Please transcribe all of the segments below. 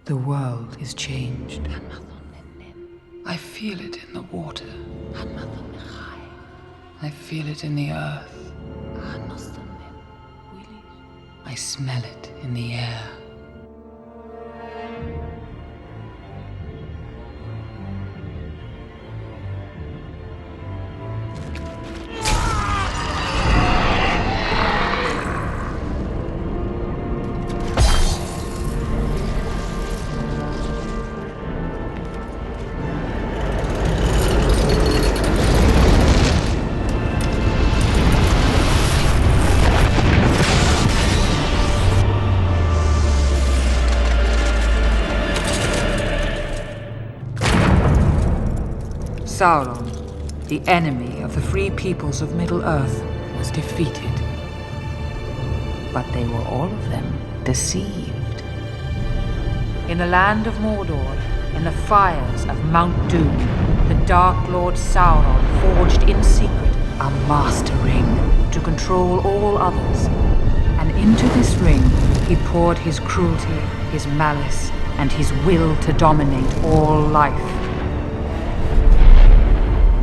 The world is changed. I feel it in the water. I feel it in the earth. I smell it in the air. Sauron, the enemy of the free peoples of Middle-earth, was defeated. But they were all of them deceived. In the land of Mordor, in the fires of Mount Doom, the Dark Lord Sauron forged in secret a master ring to control all others. And into this ring he poured his cruelty, his malice, and his will to dominate all life.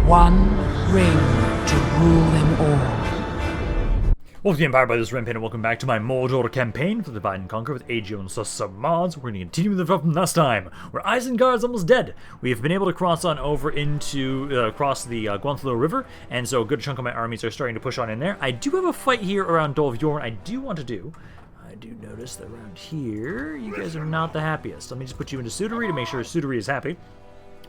One ring to rule them all. Welcome to the Empire by this Rampaned, and welcome back to my Mordor campaign for the Divide and Conquer with AGO and submods. We're going to continue with the from last time, where ISENGARD's almost dead. We've been able to cross on over into, cross the Swanfleet River, and so a good chunk of my armies are starting to push on in there. I do have a fight here around Dol Vorn I do want to do. I do notice that around here, you guys are not the happiest. Let me just put you into Sudery to make sure Sudery is happy.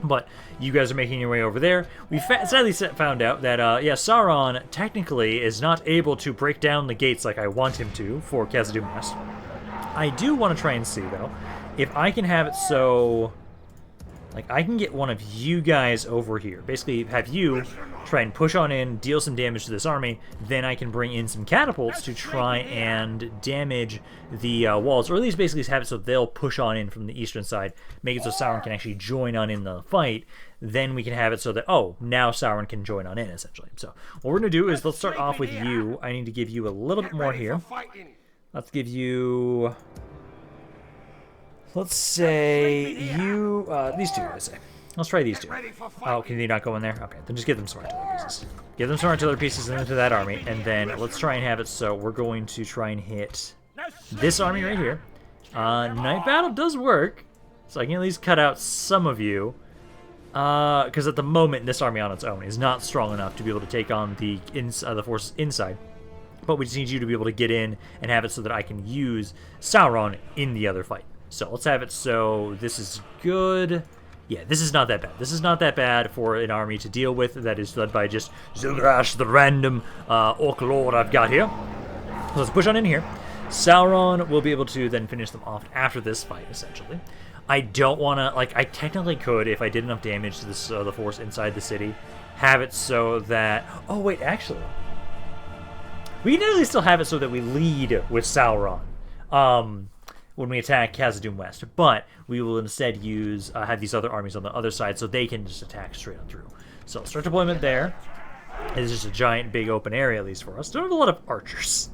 But you guys are making your way over there. We sadly found out that, yeah, Sauron technically is not able to break down the gates like I want him to for Khazad-dûm West. I do want to try and see, though, if I can have it so... like, I can get one of you guys over here. Basically, have you try and push on in, deal some damage to this army, then I can bring in some catapults to try and damage the walls, or at least basically have it so they'll push on in from the eastern side, make it so Sauron can actually join on in the fight. Then we can have it so that, oh, now Sauron can join on in, essentially. So what we're going to do is let's start off with you. I need to give you a little bit more here. Let's give you... let's say you, these two, I say. Let's try these two. Oh, can you not go in there? Okay, then just give them some artillery pieces. Give them some artillery pieces into that army, and then let's try and have it so we're going to try and hit this army right here. Night Battle does work, so I can at least cut out some of you. Because at the moment, this army on its own is not strong enough to be able to take on the forces inside. But we just need you to be able to get in and have it so that I can use Sauron in the other fight. So let's have it so this is good. Yeah, this is not that bad. This is not that bad for an army to deal with that is led by just Zilrash, the random Orc Lord I've got here. So let's push on in here. Sauron will be able to then finish them off after this fight, essentially. I don't want to, like, I technically could, if I did enough damage to this, the force inside the city, have it so that... oh, wait, actually. We can actually still have it so that we lead with Sauron. When we attack Khazad-dûm West, but we will instead use have these other armies on the other side so they can just attack straight on through. So start deployment there. It's just a giant big open area, at least for us. Don't have a lot of archers.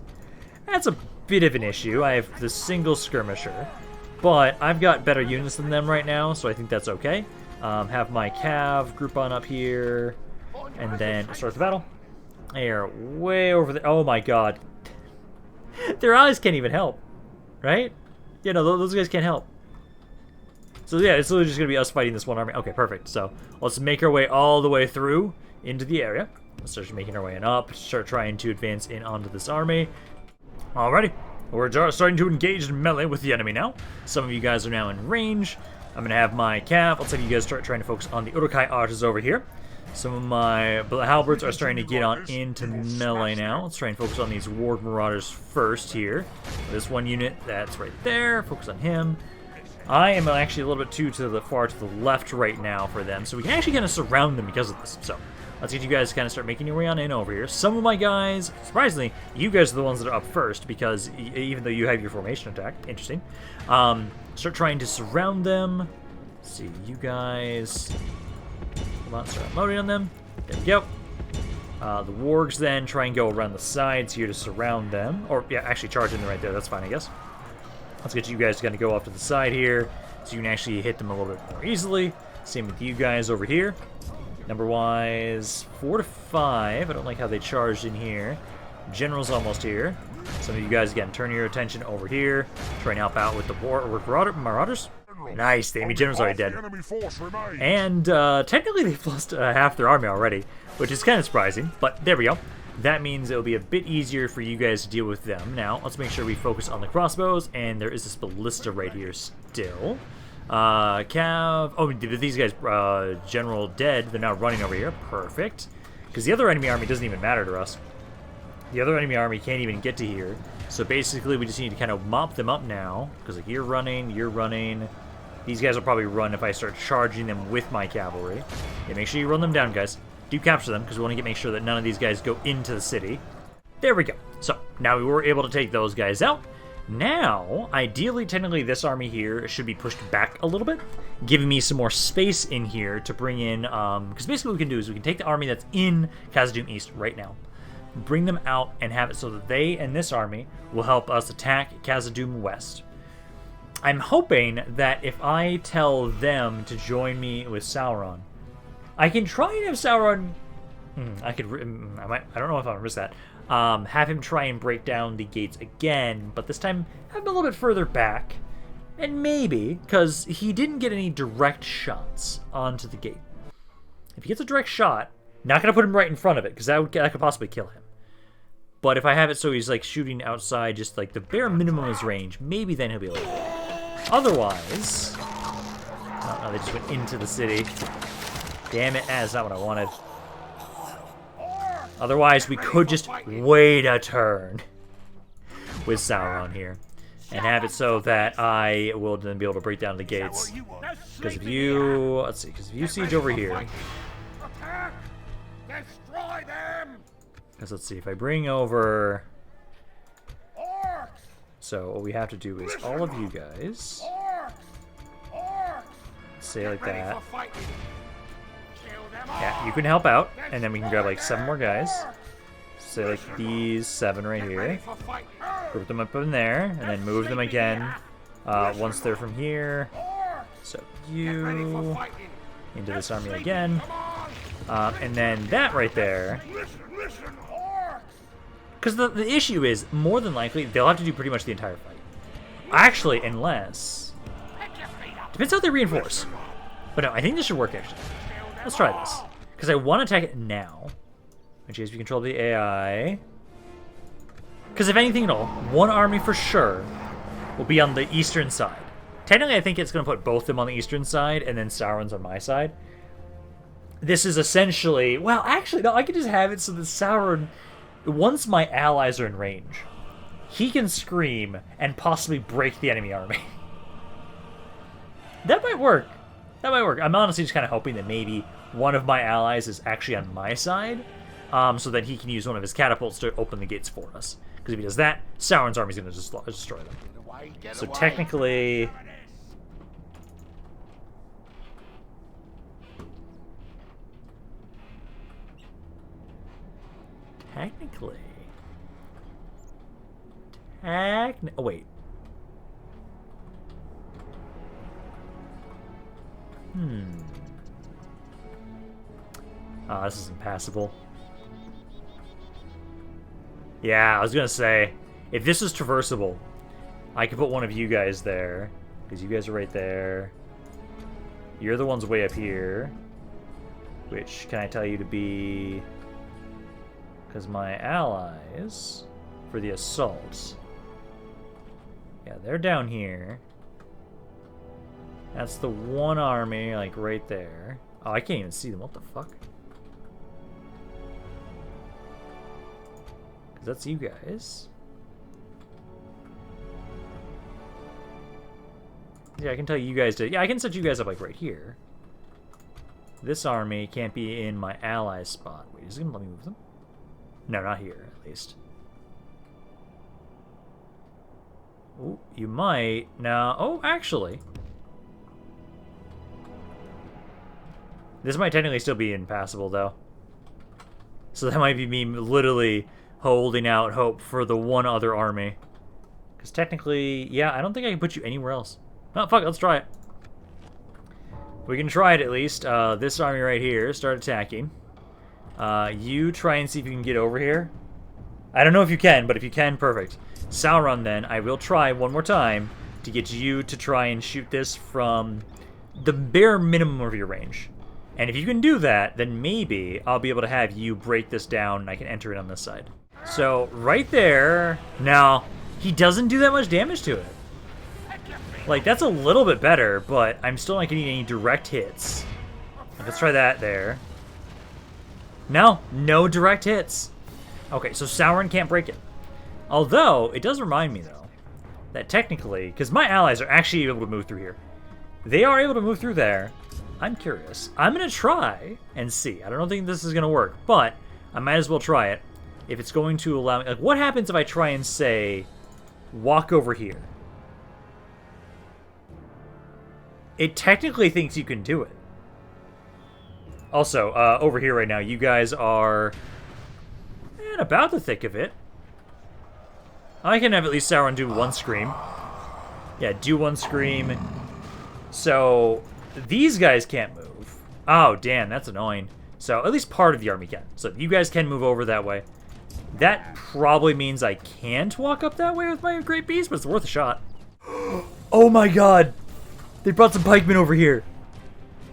That's a bit of an issue. I have the single skirmisher, but I've got better units than them right now, so I think that's okay. Have my cav group on up here, and then start the battle. They're way over there. Oh my god. Their allies can't even help, right? Yeah, no, those guys can't help. So yeah, it's literally just going to be us fighting this one army. Okay, perfect. So let's make our way all the way through into the area. Let's start making our way on up. Start trying to advance in onto this army. Alrighty. We're starting to engage in melee with the enemy now. Some of you guys are now in range. I'm going to have my cav. Let's have you guys start trying to focus on the Uruk-hai archers over here. Some of my halberds are starting to get on into melee now. Let's try and focus on these Ward Marauders first here. This one unit that's right there, focus on him. I am actually a little bit too far to the left right now for them, so we can actually kind of surround them because of this. So let's get you guys to kind of start making your way on in over here. Some of my guys, surprisingly, you guys are the ones that are up first because even though you have your formation attack, interesting. Start trying to surround them. Let's see, you guys... hold on, start loading on them. There we go. The wargs then try and go around the sides here to surround them. Or, yeah, actually charge in right there. That's fine, I guess. Let's get you guys to kind of go off to the side here so you can actually hit them a little bit more easily. Same with you guys over here. Number-wise, 4 to 5. I don't like how they charged in here. General's almost here. Some of you guys, again, turn your attention over here. Try and help out with the Marauders. Nice, the enemy general's already dead. And technically they've lost half their army already, which is kind of surprising, but there we go. That means it'll be a bit easier for you guys to deal with them. Now, let's make sure we focus on the crossbows, and there is this ballista right here still. Oh, these guys, General dead, they're now running over here. Perfect. Because the other enemy army doesn't even matter to us. The other enemy army can't even get to here. So basically, we just need to kind of mop them up now. Because like, you're running. These guys will probably run if I start charging them with my cavalry. Yeah, make sure you run them down, guys. Do capture them, because we want to make sure that none of these guys go into the city. There we go. So, now we were able to take those guys out. Now, ideally, technically, this army here should be pushed back a little bit, giving me some more space in here to bring in, because basically what we can do is we can take the army that's in Khazad-dûm East right now, bring them out and have it so that they and this army will help us attack Khazad-dûm West. I'm hoping that if I tell them to join me with Sauron, I can try and have Sauron... I don't know if I'll risk that. Have him try and break down the gates again, but this time have him a little bit further back. And maybe, because he didn't get any direct shots onto the gate. If he gets a direct shot, not going to put him right in front of it, because that could possibly kill him. But if I have it so he's like shooting outside, just like the bare minimum of his range, maybe then he'll be able to. Otherwise... Oh, no, they just went into the city. Damn it, that's not what I wanted. Otherwise, we could just wait a turn with Sauron here. And have it so that I will then be able to break down the gates. Because if you... Let's see, because if you siege over here... Because let's see, if I bring over... So what we have to do is all of you guys... Say like that. Yeah, you can help out, and then we can grab like 7 more guys. Say like these 7 right here. Group them up in there, and then move them again once they're from here. So you into this army again, and then that right there. Because the issue is, more than likely, they'll have to do pretty much the entire fight. Actually, unless... Depends how they reinforce. But no, I think this should work, actually. Let's try this. Because I want to attack it now. Which is we control the AI. Because if anything at all, one army for sure will be on the eastern side. Technically, I think it's going to put both of them on the eastern side, and then Sauron's on my side. This is essentially... Well, actually, no, I could just have it so that Sauron... Once my allies are in range, he can scream and possibly break the enemy army. That might work. That might work. I'm honestly just kind of hoping that maybe one of my allies is actually on my side, so that he can use one of his catapults to open the gates for us. Because if he does that, Sauron's army is going to destroy them. So technically... Oh, wait. Oh, this is impassable. Yeah, I was gonna say, if this is traversable, I could put one of you guys there, because you guys are right there. You're the ones way up here, which can I tell you to be... Because my allies, for the assaults, yeah, they're down here. That's the one army, like, right there. Oh, I can't even see them. What the fuck? Because that's you guys. Yeah, I can tell you guys to... Yeah, I can set you guys up, like, right here. This army can't be in my ally spot. Wait, is it going to let me move them? No, not here, at least. Oh, you might. No. Oh, actually. This might technically still be impassable, though. So that might be me literally holding out hope for the one other army. Because technically, yeah, I don't think I can put you anywhere else. Oh, fuck it, let's try it. We can try it at least. This army right here, start attacking. You try and see if you can get over here. I don't know if you can, but if you can, perfect. Sauron, then, I will try one more time to get you to try and shoot this from the bare minimum of your range. And if you can do that, then maybe I'll be able to have you break this down and I can enter it on this side. So, right there... Now, he doesn't do that much damage to it. Like, that's a little bit better, but I'm still not getting any direct hits. Let's try that there. No direct hits. Okay, so Sauron can't break it. Although, it does remind me, though, that technically, because my allies are actually able to move through here. They are able to move through there. I'm curious. I'm going to try and see. I don't think this is going to work, but I might as well try it. If it's going to allow me... Like, what happens if I try and say, walk over here? It technically thinks you can do it. Also, over here right now, you guys are in about the thick of it. I can have at least Sauron do one scream. Yeah, do one scream. So, these guys can't move. Oh, damn, that's annoying. So, at least part of the army can. So, you guys can move over that way. That probably means I can't walk up that way with my Great Beast, but it's worth a shot. Oh my god! They brought some pikemen over here.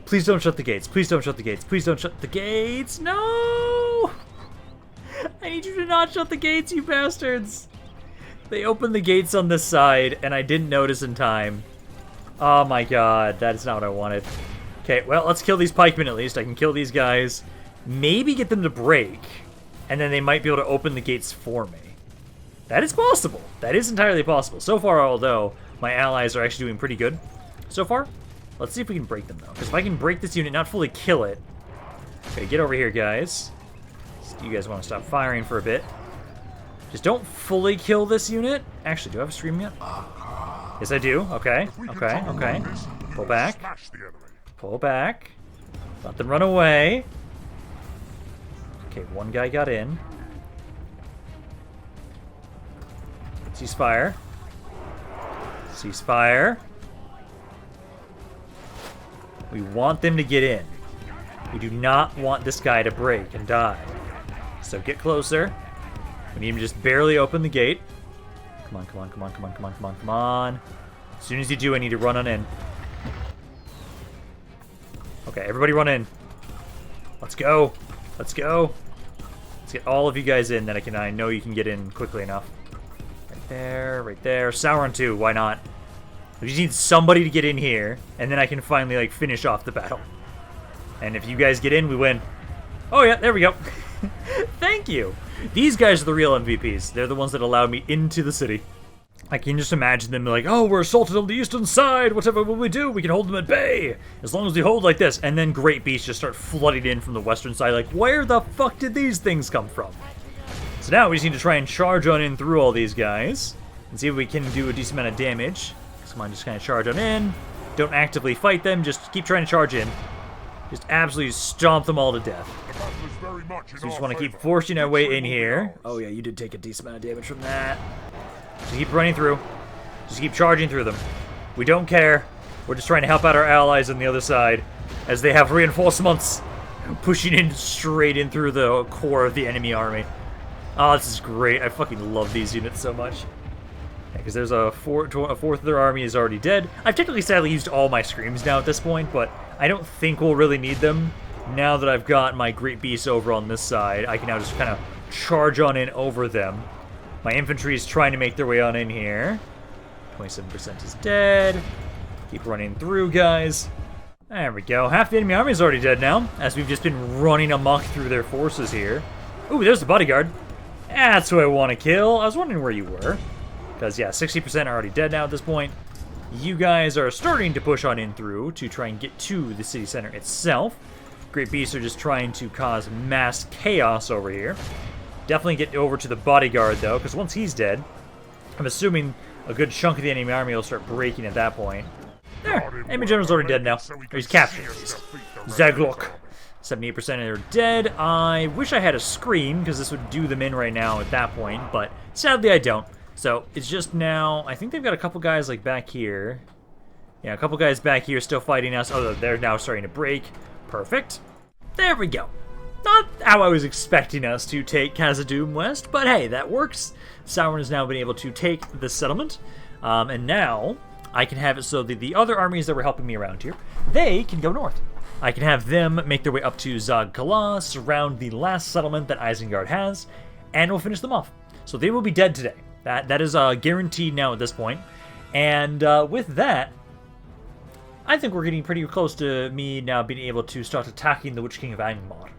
Please don't shut the gates. Please don't shut the gates. Please don't shut the gates. No! I need you to not shut the gates, you bastards. They opened the gates on this side, and I didn't notice in time. Oh my god, that is not what I wanted. Okay, well, let's kill these pikemen at least. I can kill these guys. Maybe get them to break, and then they might be able to open the gates for me. That is possible. That is entirely possible. So far, although, my allies are actually doing pretty good. So far, let's see if we can break them, though. Because if I can break this unit, not fully kill it... Okay, get over here, guys. You guys want to stop firing for a bit. Just don't fully kill this unit. Actually, do I have a stream yet? Yes, I do. Okay, okay, okay. Pull back. Pull back. Let them run away. Okay, one guy got in. Ceasefire. Ceasefire. We want them to get in. We do not want this guy to break and die. So get closer. We need him to just barely open the gate. Come on, come on, come on, come on, come on, come on, come on. As soon as you do, I need to run on in. Okay, everybody run in. Let's go. Let's go. Let's get all of you guys in that I know you can get in quickly enough. Right there, right there. Sauron too, why not? We just need somebody to get in here, and then I can finally, like, finish off the battle. And if you guys get in, we win. Oh yeah, there we go. Thank you. These guys are the real MVPs. They're the ones that allowed me into the city. I can just imagine them like, oh, we're assaulted on the eastern side. Whatever will we do? We can hold them at bay. As long as we hold like this. And then Great Beasts just start flooding in from the western side. Like, where the fuck did these things come from? So now we just need to try and charge on in through all these guys. And see if we can do a decent amount of damage. Come on, just kind of charge on in. Don't actively fight them. Just keep trying to charge in. Just absolutely stomp them all to death. So we just want to keep forcing our way in here. Oh yeah, you did take a decent amount of damage from that. Just keep running through. Just keep charging through them. We don't care. We're just trying to help out our allies on the other side as they have reinforcements pushing in straight in through the core of the enemy army. Oh, this is great. I fucking love these units so much. Because there's a fourth of their army is already dead. I've technically sadly used all my screams now at this point, but I don't think we'll really need them. Now that I've got my Great Beast over on this side, I can now just kind of charge on in over them. My infantry is trying to make their way on in here. 27% is dead. Keep running through, guys. There we go. Half the enemy army is already dead now, as we've just been running amok through their forces here. Ooh, there's the bodyguard. That's who I want to kill. I was wondering where you were. Because, yeah, 60% are already dead now at this point. You guys are starting to push on in through to try and get to the city center itself. Great Beasts are just trying to cause mass chaos over here. Definitely get over to the bodyguard, though, because once he's dead, I'm assuming a good chunk of the enemy army will start breaking at that point. There! Enemy general's already dead now. Or he's captured, at least. Zaglok. 78% are dead. I wish I had a screen, because this would do them in right now at that point, but sadly I don't. So it's just now, I think they've got a couple guys like back here. Yeah, a couple guys back here still fighting us. Oh, they're now starting to break. Perfect. There we go. Not how I was expecting us to take Khazad-dûm west, but hey, that works. Sauron has now been able to take the settlement, and now I can have it so that the other armies that were helping me around here, they can go north. I can have them make their way up to Zag-Kala, surround the last settlement that Isengard has, and we'll finish them off. So they will be dead today. That is guaranteed now at this point. And with that, I think we're getting pretty close to me now being able to start attacking the Witch King of Angmar.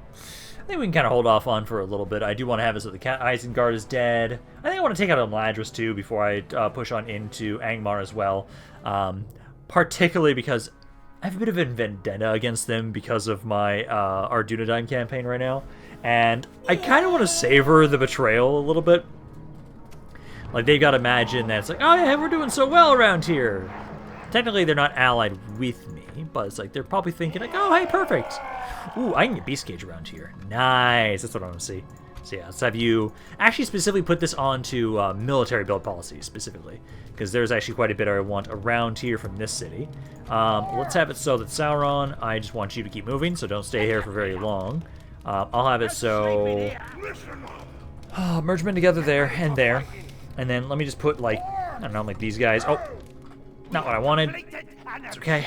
I think we can kind of hold off on for a little bit. I do want to have it so the Isengard is dead. I think I want to take out Imladris too before I push on into Angmar as well. Particularly because I have a bit of a vendetta against them because of my Ardunodyne campaign right now. And I kind of want to savor the betrayal a little bit. Like, they've got to imagine that it's like, oh yeah, we're doing so well around here. Technically, they're not allied with me, but it's like they're probably thinking like, oh, hey, perfect. Ooh, I can get Beast Cage around here. Nice. That's what I want to see. So yeah, let's have you actually specifically put this onto military build policy specifically, because there's actually quite a bit I want around here from this city. Let's have it so that Sauron, I just want you to keep moving, so don't stay here for very long. I'll have it so merge them together there and there. And then let me just put, like, I don't know, like these guys. Oh, not what I wanted. It's okay.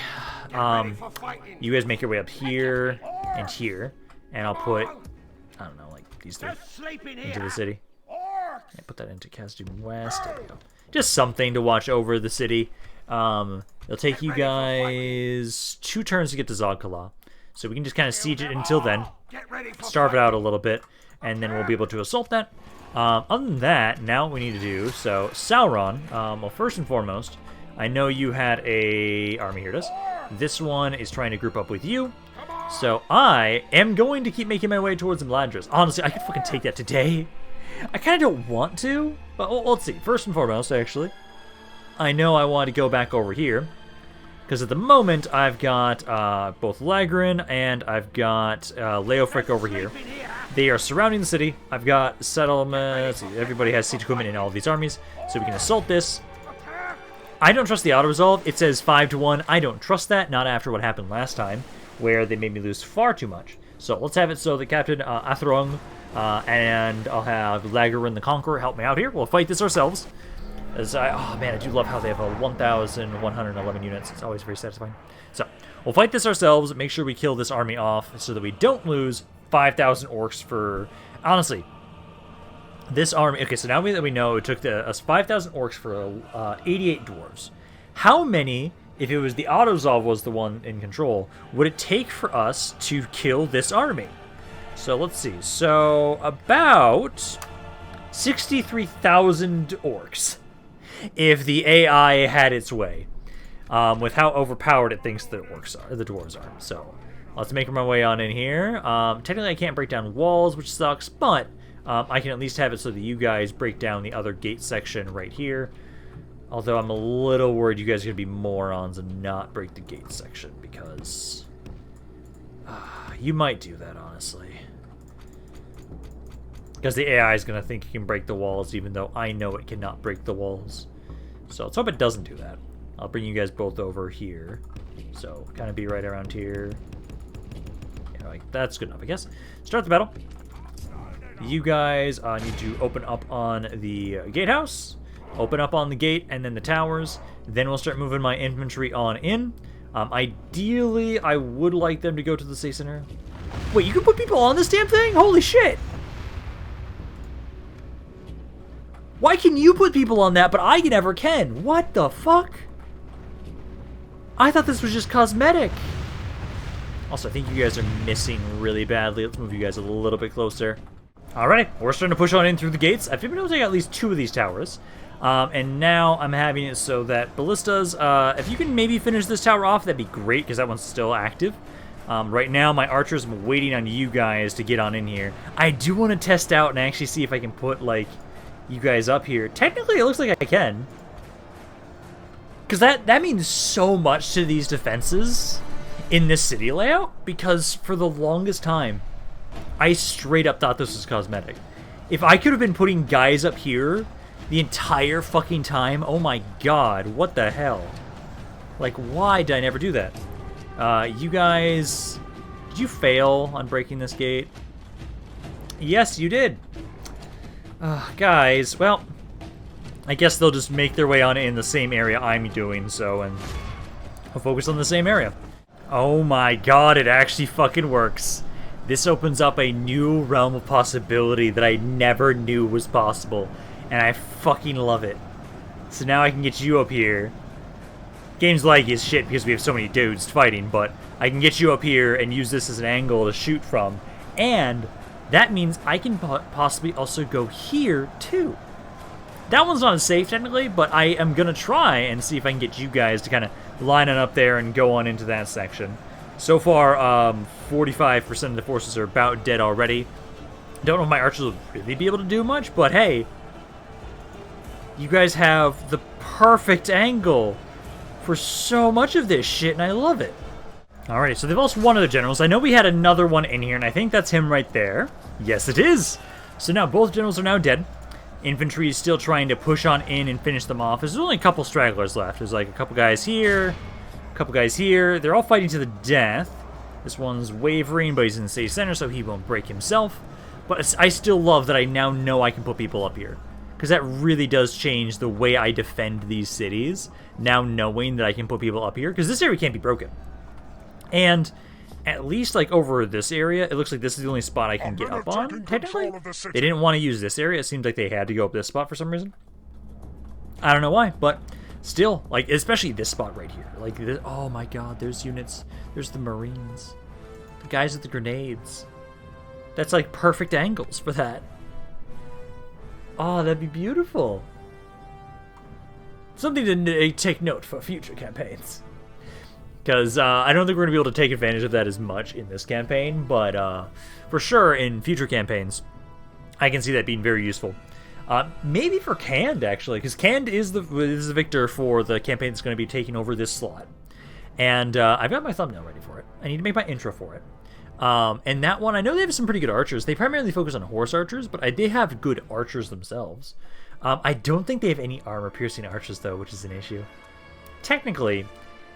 You guys make your way up here and here. And I'll put, I don't know, like these three into the city. Yeah, put that into Khazad-dûm West. There we go. Just something to watch over the city. It'll take you guys 2 turns to get to Zag-Kala. So we can just kind of siege it until then. Starve it out a little bit. And then we'll be able to assault that. Other than that, now what we need to do, so Sauron, well, first and foremost, I know you had a army, here it is. This one is trying to group up with you, so I am going to keep making my way towards Imladris. Honestly, I could fucking take that today. I kind of don't want to, but let's see. First and foremost, actually, I know I want to go back over here, because at the moment, I've got both Lagrin and I've got Leofric over here. They are surrounding the city. I've got settlements. Everybody has siege equipment in all of these armies, so we can assault this. I don't trust the auto-resolve. It says 5-1. I don't trust that, not after what happened last time, where they made me lose far too much. So let's have it so that Captain Athrong and I'll have Lagrin the Conqueror help me out here. We'll fight this ourselves. Oh man, I do love how they have 1,111 units. It's always very satisfying. So we'll fight this ourselves, make sure we kill this army off so that we don't lose 5,000 orcs for, honestly, this army. Okay, so now that we know it took us 5,000 orcs for 88 dwarves. How many, if it was the auto-resolve was the one in control, would it take for us to kill this army? So let's see. So about 63,000 orcs. If the AI had its way, with how overpowered it thinks the dwarves are. So let's make my way on in here. Technically, I can't break down walls, which sucks, but I can at least have it so that you guys break down the other gate section right here. Although I'm a little worried you guys are going to be morons and not break the gate section, because you might do that, honestly. Because the AI is going to think it can break the walls, even though I know it cannot break the walls. So let's hope it doesn't do that. I'll bring you guys both over here. So kind of be right around here. Yeah, like, that's good enough, I guess. Start the battle. You guys need to open up on the gatehouse, open up on the gate, and then the towers. Then we'll start moving my infantry on in. Ideally, I would like them to go to the city center. Wait, you can put people on this damn thing? Holy shit! Why can you put people on that, but I never can? What the fuck? I thought this was just cosmetic. Also, I think you guys are missing really badly. Let's move you guys a little bit closer. Alright, we're starting to push on in through the gates. I've been able to take at least 2 of these towers. And now I'm having it so that ballistas, if you can maybe finish this tower off, that'd be great, because that one's still active. Right now, my archers, I'm waiting on you guys to get on in here. I do want to test out and actually see if I can put, like, you guys up here. Technically, it looks like I can. Because that means so much to these defenses. in this city layout, because for the longest time, I straight up thought this was cosmetic. If I could have been putting guys up here the entire fucking time, oh my god, what the hell? Like, why did I never do that? You guys, did you fail on breaking this gate? Yes, you did. Guys, well, I guess they'll just make their way on in the same area I'm doing, so, and I'll focus on the same area. Oh my god, it actually fucking works. This opens up a new realm of possibility that I never knew was possible, and I fucking love it. So now I can get you up here. Game's laggy as shit because we have so many dudes fighting, but I can get you up here and use this as an angle to shoot from, and that means I can possibly also go here too. That one's not as safe technically, but I am gonna try and see if I can get you guys to kind of line it up there and go on into that section. So far, 45% of the forces are about dead already. Don't know if my archers will really be able to do much, but hey, you guys have the perfect angle for so much of this shit, and I love it. Alrighty, so they've lost one of the generals. I know we had another one in here, and I think that's him right there. Yes, it is. So now both generals are now dead. Infantry is still trying to push on in and finish them off. There's only a couple stragglers left. There's like a couple guys here, a couple guys here. They're all fighting to the death. This one's wavering, but he's in the safe center, so he won't break himself. But I still love that I now know I can put people up here, because that really does change the way I defend these cities, now knowing that I can put people up here, because this area can't be broken. And at least, like, over this area, it looks like this is the only spot I can get up on, technically. They didn't want to use this area. It seems like they had to go up this spot for some reason. I don't know why, but still, like, especially this spot right here. Like, this, oh my god, there's units. There's the Marines. The guys with the grenades. That's, like, perfect angles for that. Oh, that'd be beautiful. Something to take note for future campaigns. Because I don't think we're going to be able to take advantage of that as much in this campaign, but for sure in future campaigns, I can see that being very useful. Maybe for Canned, actually, because Canned is the victor for the campaign that's going to be taking over this slot. And I've got my thumbnail ready for it. I need to make my intro for it. And that one, I know they have some pretty good archers. They primarily focus on horse archers, but they have good archers themselves. I don't think they have any armor-piercing archers, though, which is an issue. Technically,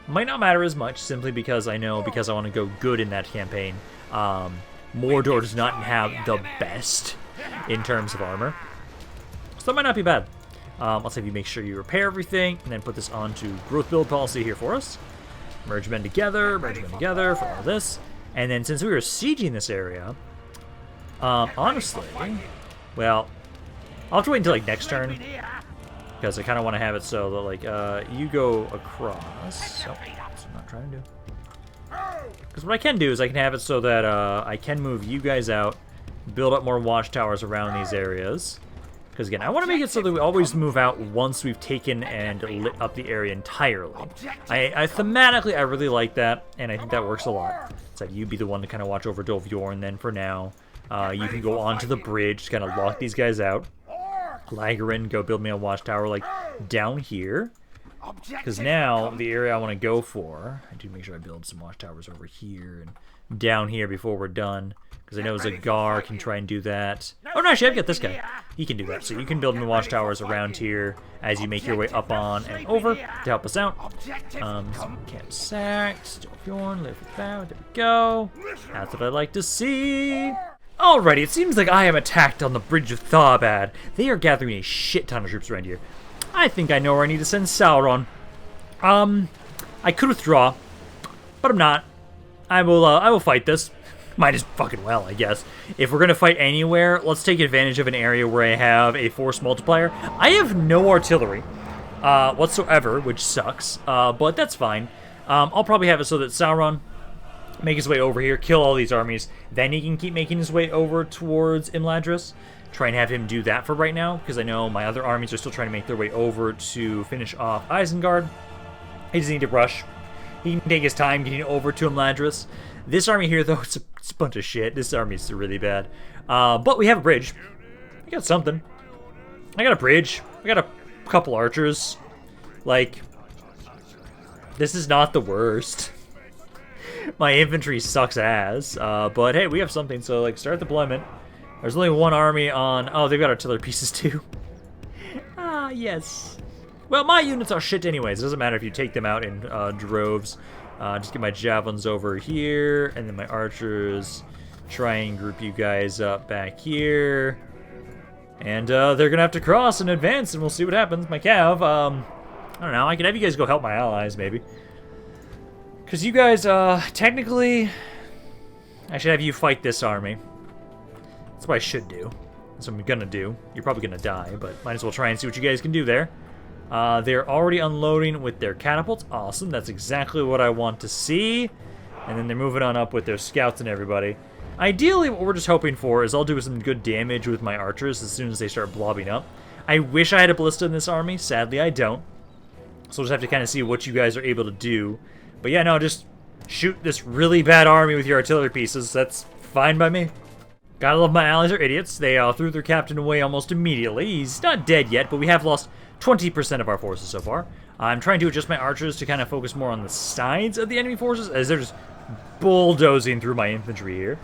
might not matter as much, simply because I know, because I want to go good in that campaign, Mordor does not have the best in terms of armor. So that might not be bad. Let's have you make sure you repair everything, and then put this onto growth build policy here for us. Merge men together for all this. And then since we were sieging this area, honestly, well, I'll have to wait until like next turn, because I kind of want to have it so that like you go across. Oh, that's what I'm not trying to do. Because what I can do is I can have it so that I can move you guys out, build up more watchtowers around these areas. Because again, I want to make it so that we always move out once we've taken and lit up the area entirely. I thematically, I really like that, and I think that works a lot. So you be the one to kind of watch over Dol Vorn then for now. You can go onto the bridge to kind of lock these guys out. Lagerin, go build me a watchtower like down here. Because now, the area I want to go for, I do make sure I build some watchtowers over here and down here before we're done. Because I know Zagar can try and do that. Oh no, actually I've got this guy. He can do that. So you can build me watchtowers around here as you make your way up on and over to help us out. Camp sacked, Dol Vorn, live without, there we go. That's what I like to see. Alrighty, it seems like I am attacked on the Bridge of Tharbad. They are gathering a shit ton of troops around here. I think I know where I need to send Sauron. I could withdraw, but I'm not. I will fight this. Might as fucking well, I guess. If we're gonna fight anywhere, let's take advantage of an area where I have a force multiplier. I have no artillery whatsoever, which sucks, but that's fine. I'll probably have it so that Sauron make his way over here, kill all these armies, then he can keep making his way over towards Imladris. Try and have him do that for right now, because I know my other armies are still trying to make their way over to finish off Isengard. He doesn't need to rush. He can take his time getting over to Imladris. This army here, though, it's a bunch of shit. This army is really bad. But we have a bridge. I got something. I got a bridge. I got a couple archers. Like, this is not the worst. My infantry sucks ass. But hey, we have something, so like start deployment. There's only one army on... Oh, they've got artillery pieces too. Ah, yes. Well, my units are shit anyways. It doesn't matter if you take them out in droves. Just get my javelins over here, and then my archers. Try and group you guys up back here. And they're gonna have to cross and advance, and we'll see what happens. My cav, I don't know, I could have you guys go help my allies, maybe. Because you guys, technically, I should have you fight this army. That's what I should do. That's what I'm gonna do. You're probably gonna die, but might as well try and see what you guys can do there. They're already unloading with their catapults. Awesome, that's exactly what I want to see. And then they're moving on up with their scouts and everybody. Ideally, what we're just hoping for is I'll do some good damage with my archers as soon as they start blobbing up. I wish I had a ballista in this army. Sadly, I don't. So we'll just have to kind of see what you guys are able to do. But yeah, no, just shoot this really bad army with your artillery pieces. That's fine by me. Gotta love my allies are idiots. They threw their captain away almost immediately. He's not dead yet, but we have lost 20% of our forces so far. I'm trying to adjust my archers to kind of focus more on the sides of the enemy forces as they're just bulldozing through my infantry here.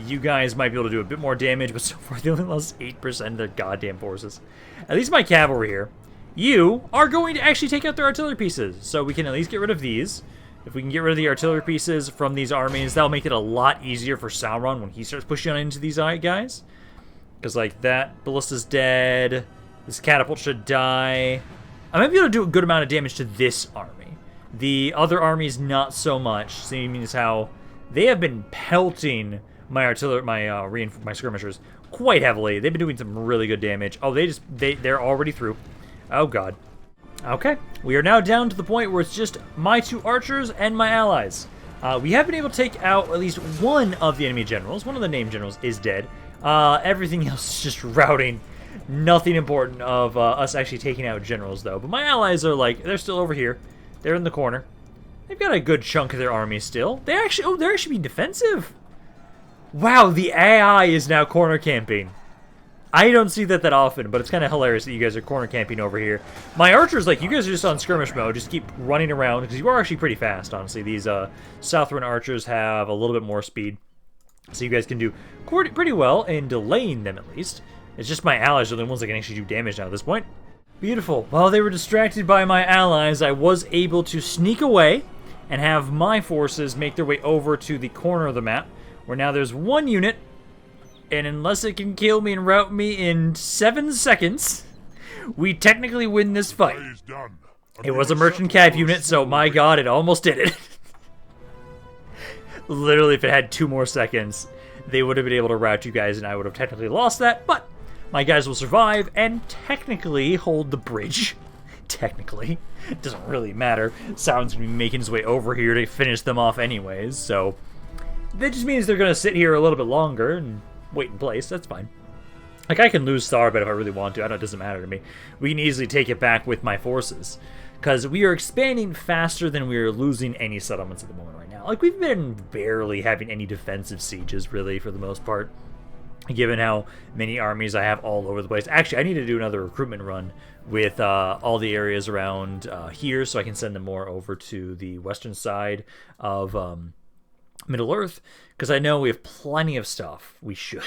You guys might be able to do a bit more damage, but so far they only lost 8% of their goddamn forces. At least my cavalry here. You are going to actually take out their artillery pieces, so we can at least get rid of these. If we can get rid of the artillery pieces from these armies, that'll make it a lot easier for Sauron when he starts pushing on into these guys. Because, like, that ballista's dead. This catapult should die. I might be able to do a good amount of damage to this army. The other armies, not so much, seeing as how they have been pelting my artillery, my skirmishers quite heavily. They've been doing some really good damage. Oh, they're already through. Oh, God. Okay, we are now down to the point where it's just my 2 archers and my allies. We have been able to take out at least one of the enemy generals. One of the named generals is dead. Everything else is just routing. Nothing important of us actually taking out generals, though. But my allies are like, they're still over here. They're in the corner. They've got a good chunk of their army still. They're actually being defensive. Wow, the AI is now corner camping. I don't see that often, but it's kind of hilarious that you guys are corner camping over here. My archers, like, you guys are just on skirmish mode. Just keep running around, because you are actually pretty fast, honestly. These Southron archers have a little bit more speed. So you guys can do pretty well in delaying them, at least. It's just my allies are the ones that can actually do damage now at this point. Beautiful. While they were distracted by my allies, I was able to sneak away and have my forces make their way over to the corner of the map, where now there's one unit. And unless it can kill me and rout me in 7 seconds, we technically win this fight. It was a merchant cav unit, so my god, it almost did it. Literally, if it had 2 more seconds, they would have been able to rout you guys, and I would have technically lost that. But my guys will survive and technically hold the bridge. Technically. It doesn't really matter. Sauron's going to be making his way over here to finish them off anyways, so that just means they're going to sit here a little bit longer and wait in place. That's fine. Like, I can lose Tharbed if I really want to. I know it doesn't matter to me. We can easily take it back with my forces, because we are expanding faster than we are losing any settlements at the moment right now. Like, we've been barely having any defensive sieges, really, for the most part, given how many armies I have all over the place. Actually, I need to do another recruitment run with all the areas around here, so I can send them more over to the western side of Middle-earth, because I know we have plenty of stuff. We should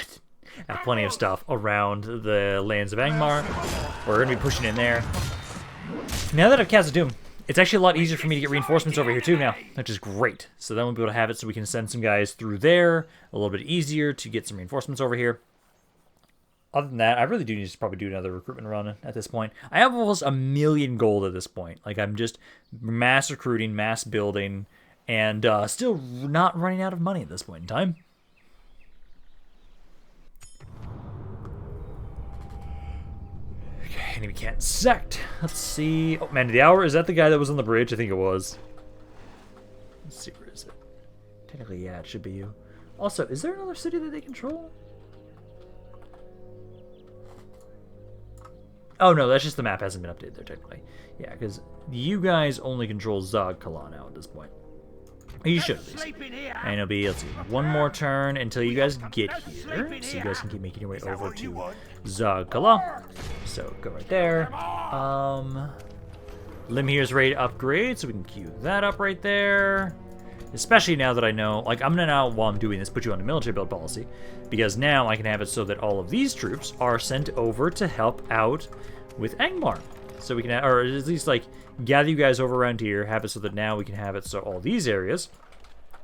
have plenty of stuff around the lands of Angmar. We're going to be pushing in there. Now that I have Khazad-dûm, it's actually a lot easier for me to get reinforcements over here too now, which is great. So then we'll be able to have it so we can send some guys through there. A little bit easier to get some reinforcements over here. Other than that, I really do need to probably do another recruitment run at this point. I have almost 1 million gold at this point. Like, I'm just mass recruiting, mass building, and still not running out of money at this point in time. Okay, enemy can't sect. Let's see. Oh, man of the hour. Is that the guy that was on the bridge? I think it was. Let's see, where is it? Technically, yeah, it should be you. Also, is there another city that they control? Oh, no, that's just the map hasn't been updated there, technically. Yeah, because you guys only control Zog-Kala now at this point. You should at least. And it'll be, let's see, 1 more turn until you guys get here. So you guys can keep making your way over to Zog-Kala. So go right there. Lim here's ready to upgrade, so we can queue that up right there. Especially now that I know, like, I'm gonna now, while I'm doing this, put you on a military build policy, because now I can have it so that all of these troops are sent over to help out with Angmar. So we can, or at least, like, gather you guys over around here, have it so that now we can have it so all these areas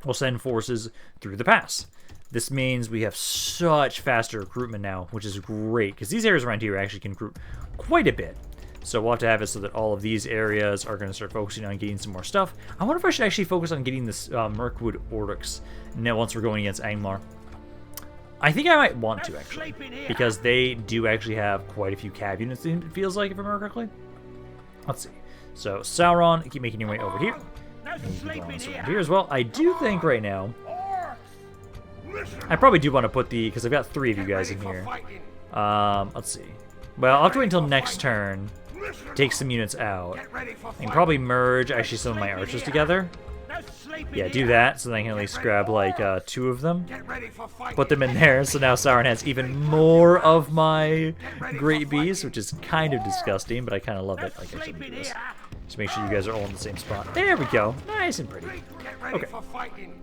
will send forces through the pass. This means we have such faster recruitment now, which is great, because these areas around here actually can recruit quite a bit. So we'll have to have it so that all of these areas are going to start focusing on getting some more stuff. I wonder if I should actually focus on getting this Mirkwood Orcs now once we're going against Angmar. I think I might want to, actually, because they do actually have quite a few cab units, it feels like, if I remember correctly. Let's see. So Sauron, keep making your way over here. And you keep going around here as well. I do think right now, I probably do want to put the, because I've got 3 of you guys in here. Let's see. Well, I'll have to wait until next turn. Take some units out. And probably merge actually some of my archers together. Yeah, do that, so then I can at least grab like 2 of them. Put them in there, so now Sauron has even more of my great beasts, which is kind of disgusting, but I kind of love it. Like, I should do this. Just make sure you guys are all in the same spot. There we go. Nice and pretty. Okay.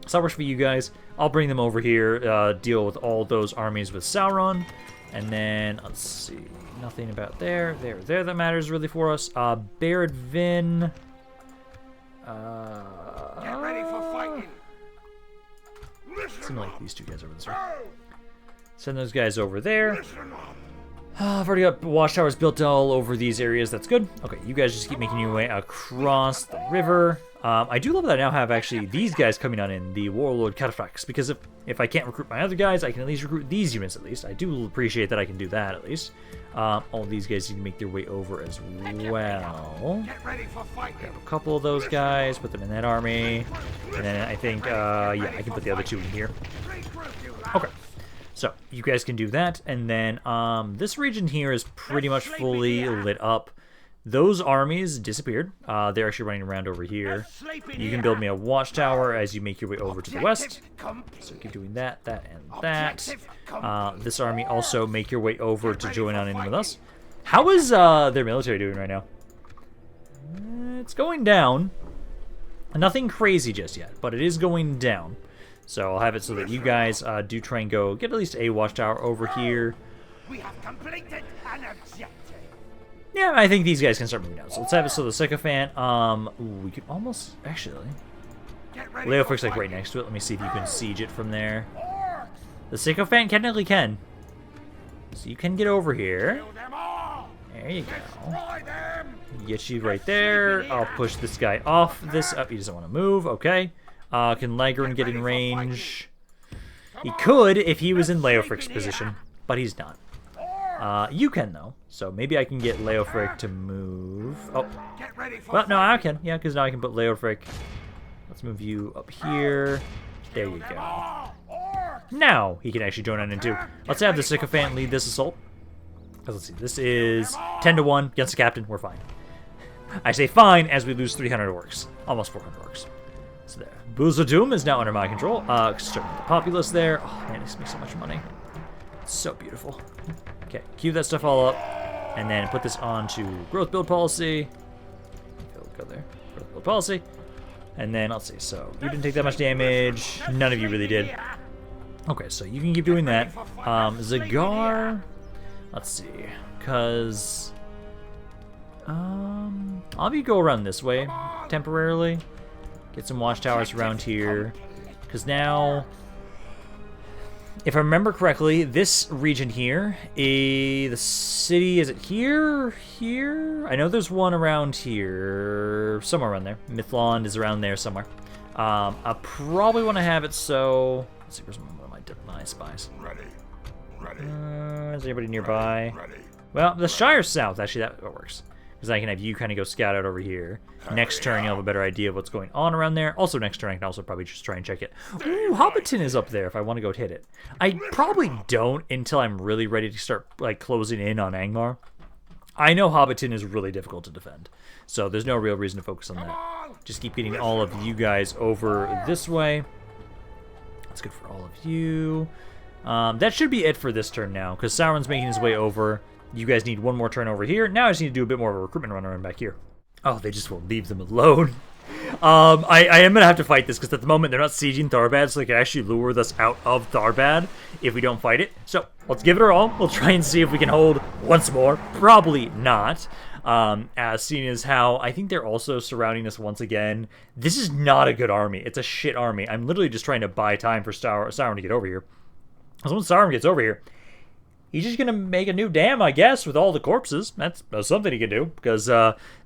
So that works for you guys. I'll bring them over here, deal with all those armies with Sauron. And then, let's see. Nothing about there that matters really for us. Barad Vin. Get ready for fighting. Seem like these 2 guys over this way. Send those guys over there. I've already got watchtowers built all over these areas. That's good. Okay, you guys just keep making your way across the river. I do love that I now have actually these guys coming on in, the Warlord Cataphracts, because if I can't recruit my other guys, I can at least recruit these units at least. I do appreciate that I can do that at least. All these guys need to make their way over as well. Grab a couple of those guys, put them in that army, and then I think, yeah, I can put the other 2 in here. Okay. So, you guys can do that, and then this region here is pretty much fully lit up. Those armies disappeared. They're actually running around over here. You can build me a watchtower as you make your way over to the west. So keep doing that, and that. This army also make your way over to join on in with us. How is their military doing right now? It's going down. Nothing crazy just yet, but it is going down. So I'll have it so that you guys do try and go get at least a watchtower over here. We have completed an objective. Yeah, I think these guys can start moving out. So let's have it so the Sycophant, we could almost, actually, Leofric's like right next to it. Let me see if you can siege it from there. The Sycophant technically can. So you can get over here. There you go. Get you right there. I'll push this guy off this. Up, he doesn't want to move. Okay. Can Lagrin get in range? He could if he was in Leofric's position, but he's not. You can, though. So maybe I can get Leofric to move. Oh. Well, no, I can. Yeah, because now I can put Leofric. Let's move you up here. There you go. Now he can actually join on in too. Let's have the Sycophant lead this assault. Let's see. This is 10-1 against the captain. We're fine. I say fine as we lose 300 orcs. Almost 400 orcs. So there. Khazad-dûm is now under my control. Starting with the populace there. Oh, man, this makes so much money. It's so beautiful. Okay, queue that stuff all up. And then put this on to growth build policy. Go there. Growth build policy. And then, let's see. So, you didn't take that much damage. None of you really did. Okay, so you can keep doing that. Zagar. Let's see. Because... I'll have you go around this way temporarily. Get some watchtowers around here. Because now... If I remember correctly, this region here, the city, is it here? Here? I know there's one around here. Somewhere around there. Mithlond is around there somewhere. I probably want to have it so... Let's see, where's one of my spies? Is anybody nearby? Well, the Shire's south. Actually, that works. Because I can have you kind of go scout out over here. Next turn, you'll have a better idea of what's going on around there. Also, next turn, I can also probably just try and check it. Ooh, Hobbiton is up there if I want to go hit it. I probably don't until I'm really ready to start like closing in on Angmar. I know Hobbiton is really difficult to defend. So there's no real reason to focus on that. Just keep getting all of you guys over this way. That's good for all of you. That should be it for this turn now, because Sauron's making his way over. You guys need one more turn over here. Now I just need to do a bit more of a recruitment run around back here. Oh, they just won't leave them alone. I am gonna have to fight this because at the moment they're not sieging Tharbad, so they can actually lure us out of Tharbad if we don't fight it. So let's give it our all. We'll try and see if we can hold once more. Probably not. As seen as how I think they're also surrounding us once again. This is not a good army. It's a shit army. I'm literally just trying to buy time for Sauron to get over here. Because once Sauron gets over here, he's just going to make a new dam, I guess, with all the corpses. That's something he can do, because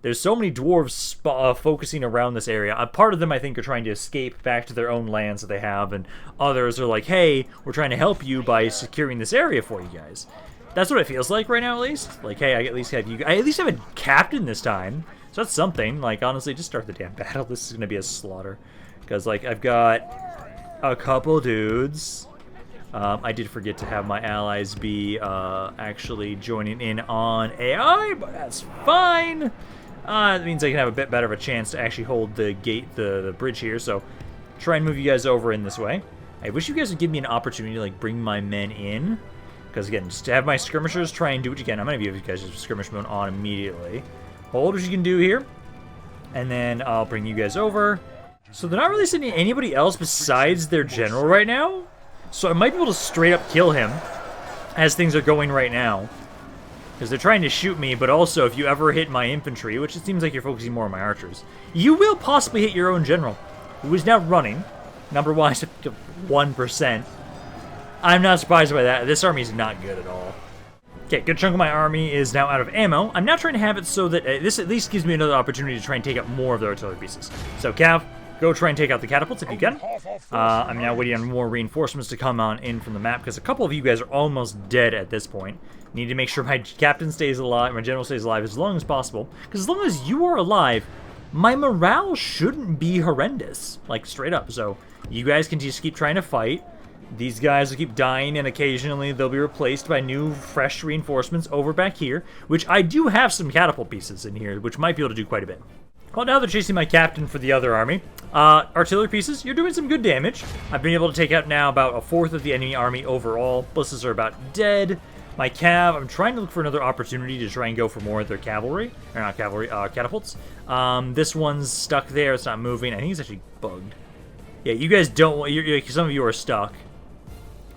there's so many dwarves focusing around this area. Part of them, I think, are trying to escape back to their own lands that they have, and others are like, hey, we're trying to help you by securing this area for you guys. That's what it feels like right now, at least. Like, hey, I at least have a captain this time, so that's something. Like, honestly, just start the damn battle. This is going to be a slaughter, because, like, I've got a couple dudes. I did forget to have my allies be actually joining in on AI, but that's fine. It means I can have a bit better of a chance to actually hold the gate, the bridge here. So try and move you guys over in this way. I wish you guys would give me an opportunity to like bring my men in, because again, just to have my skirmishers try and do what you can. I'm gonna give you guys skirmish mode on immediately. Hold what you can do here, and then I'll bring you guys over. So they're not really sending anybody else besides their general right now. So I might be able to straight up kill him as things are going right now. Because they're trying to shoot me, but also if you ever hit my infantry, which it seems like you're focusing more on my archers, you will possibly hit your own general, who is now running, number-wise, to 1%. I'm not surprised by that. This army is not good at all. Okay, good chunk of my army is now out of ammo. I'm now trying to have it so that this at least gives me another opportunity to try and take out more of their artillery pieces. So, Cav, go try and take out the catapults if you can. I'm now waiting on more reinforcements to come on in from the map, because a couple of you guys are almost dead at this point. Need to make sure my captain stays alive, my general stays alive as long as possible. Because as long as you are alive, my morale shouldn't be horrendous. Like, straight up. So, you guys can just keep trying to fight. These guys will keep dying, and occasionally they'll be replaced by new, fresh reinforcements over back here, which I do have some catapult pieces in here, which might be able to do quite a bit. Well, now they're chasing my captain for the other army. Artillery pieces, you're doing some good damage. I've been able to take out now about a fourth of the enemy army overall. Blisses are about dead. My cav, I'm trying to look for another opportunity to try and go for more of their cavalry. Or not cavalry, catapults. This one's stuck there, it's not moving. I think it's actually bugged. Yeah, you guys don't want, some of you are stuck.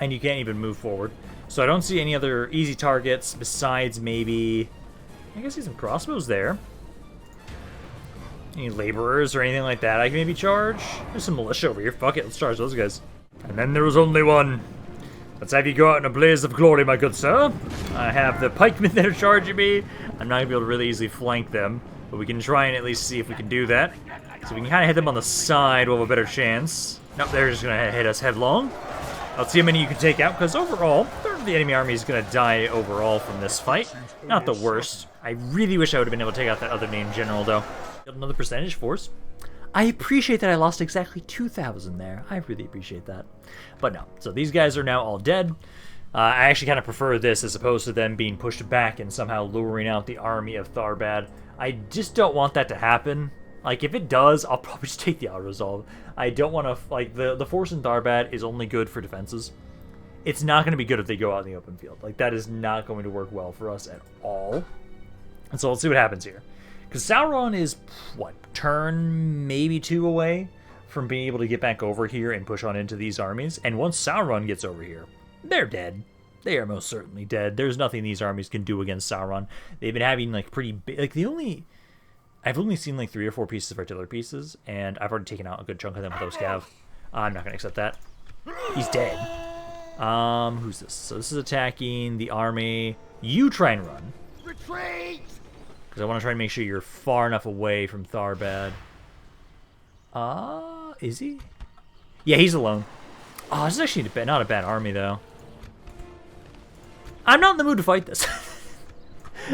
And you can't even move forward. So I don't see any other easy targets besides maybe, I guess, see some crossbows there. Any laborers or anything like that I can maybe charge? There's some militia over here. Fuck it, let's charge those guys. And then there was only one. Let's have you go out in a blaze of glory, my good sir. I have the pikemen that are charging me. I'm not going to be able to really easily flank them, but we can try and at least see if we can do that. So we can kind of hit them on the side, we'll have a better chance. Nope, they're just going to hit us headlong. Let's see how many you can take out, because overall, a third of the enemy army is going to die overall from this fight. Not the worst. I really wish I would have been able to take out that other named general, though. Another percentage force. I appreciate that I lost exactly 2,000 there. I really appreciate that. But no. So these guys are now all dead. I actually kind of prefer this as opposed to them being pushed back and somehow luring out the army of Tharbad. I just don't want that to happen. Like, if it does, I'll probably just take the auto-resolve. I don't want to, like, the force in Tharbad is only good for defenses. It's not going to be good if they go out in the open field. Like, that is not going to work well for us at all. And so let's see what happens here. Because Sauron is, what, turn maybe 2 away from being able to get back over here and push on into these armies. And once Sauron gets over here, they're dead. They are most certainly dead. There's nothing these armies can do against Sauron. They've been having, like, pretty big, like, I've only seen like 3 or 4 pieces of artillery pieces, and I've already taken out a good chunk of them with those cav. I'm not going to accept that. He's dead. Who's this? So this is attacking the army. You try and run. Retreat! Because I want to try and make sure you're far enough away from Tharbad. Is he? Yeah, he's alone. Oh, this is actually not a bad army, though. I'm not in the mood to fight this.